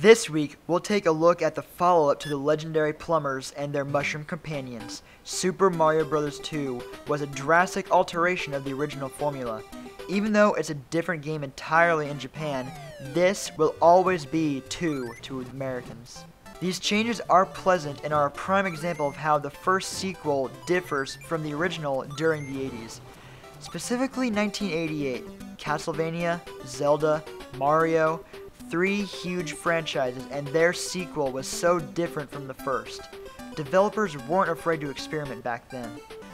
This week, we'll take a look at the follow-up to the legendary plumbers and their mushroom companions. Super Mario Bros. 2 was a drastic alteration of the original formula. Even though it's a different game entirely in Japan, this will always be 2 to Americans. These changes are pleasant and are a prime example of how the first sequel differs from the original during the 80s. Specifically 1988, Castlevania, Zelda, Mario, 3 huge franchises, and their sequel was so different from the first. Developers weren't afraid to experiment back then.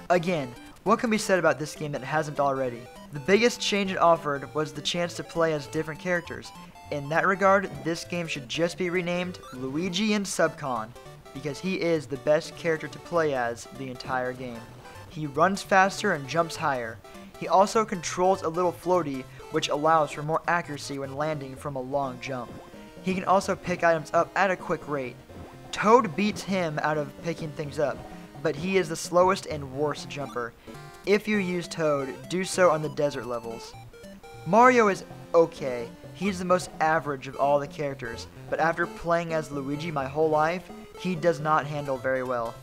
Again, what can be said about this game that hasn't already? The biggest change it offered was the chance to play as different characters. In that regard, this game should just be renamed Luigi in Subcon, because he is the best character to play as the entire game. He runs faster and jumps higher. He also controls a little floaty, which allows for more accuracy when landing from a long jump. He can also pick items up at a quick rate. Toad beats him out of picking things up, but he is the slowest and worst jumper. If you use Toad, do so on the desert levels. Mario is okay. He's the most average of all the characters, but after playing as Luigi my whole life, he does not handle very well.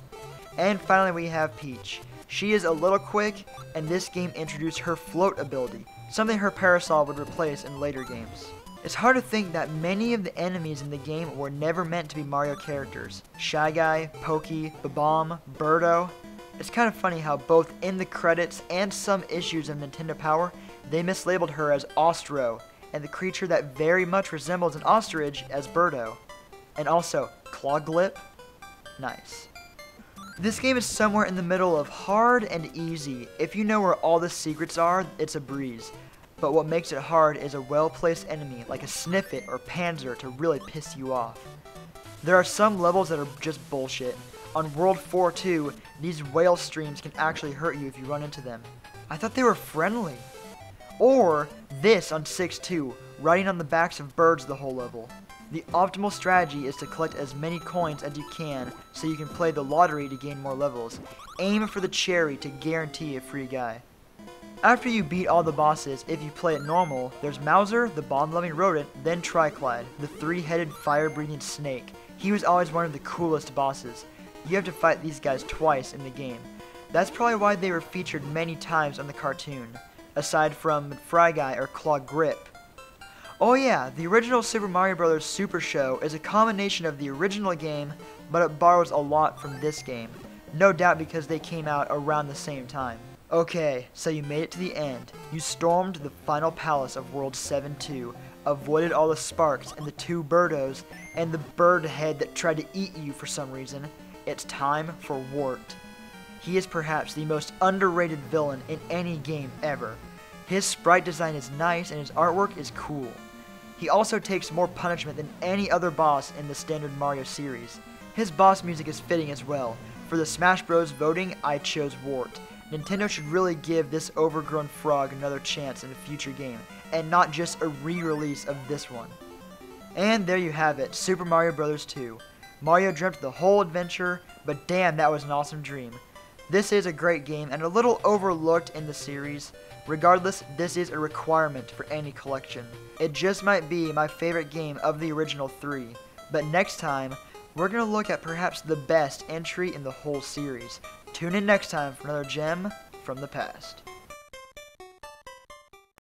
And finally we have Peach. She is a little quick, and this game introduced her float ability, something her parasol would replace in later games. It's hard to think that many of the enemies in the game were never meant to be Mario characters. Shy Guy, Pokey, Babam, Birdo. It's kind of funny how both in the credits and some issues of Nintendo Power, they mislabeled her as Ostro, and the creature that very much resembles an ostrich as Birdo. And also, Clawglip? Nice. This game is somewhere in the middle of hard and easy. If you know where all the secrets are, it's a breeze. But what makes it hard is a well-placed enemy like a Sniffit or Panzer to really piss you off. There are some levels that are just bullshit. On World 4 2, these whale streams can actually hurt you if you run into them. I thought they were friendly. Or this on 6-2, riding on the backs of birds the whole level. The optimal strategy is to collect as many coins as you can so you can play the lottery to gain more levels. Aim for the cherry to guarantee a free guy. After you beat all the bosses, if you play it normal, there's Mauser, the bomb-loving rodent, then Triclide, the 3-headed fire-breathing snake. He was always one of the coolest bosses. You have to fight these guys twice in the game. That's probably why they were featured many times on the cartoon, aside from Fry Guy or Claw Grip. Oh yeah, the original Super Mario Bros. Super Show is a combination of the original game, but it borrows a lot from this game. No doubt because they came out around the same time. Okay, so you made it to the end. You stormed the final palace of World 7-2, avoided all the sparks and the 2 Birdos, and the bird head that tried to eat you for some reason. It's time for Wart. He is perhaps the most underrated villain in any game ever. His sprite design is nice and his artwork is cool. He also takes more punishment than any other boss in the standard Mario series. His boss music is fitting as well. For the Smash Bros. Voting, I chose Wart. Nintendo should really give this overgrown frog another chance in a future game, and not just a re-release of this one. And there you have it, Super Mario Bros. 2. Mario dreamt the whole adventure, but damn, that was an awesome dream. This is a great game and a little overlooked in the series. Regardless, this is a requirement for any collection. It just might be my favorite game of the original 3, but next time, we're going to look at perhaps the best entry in the whole series. Tune in next time for another gem from the past.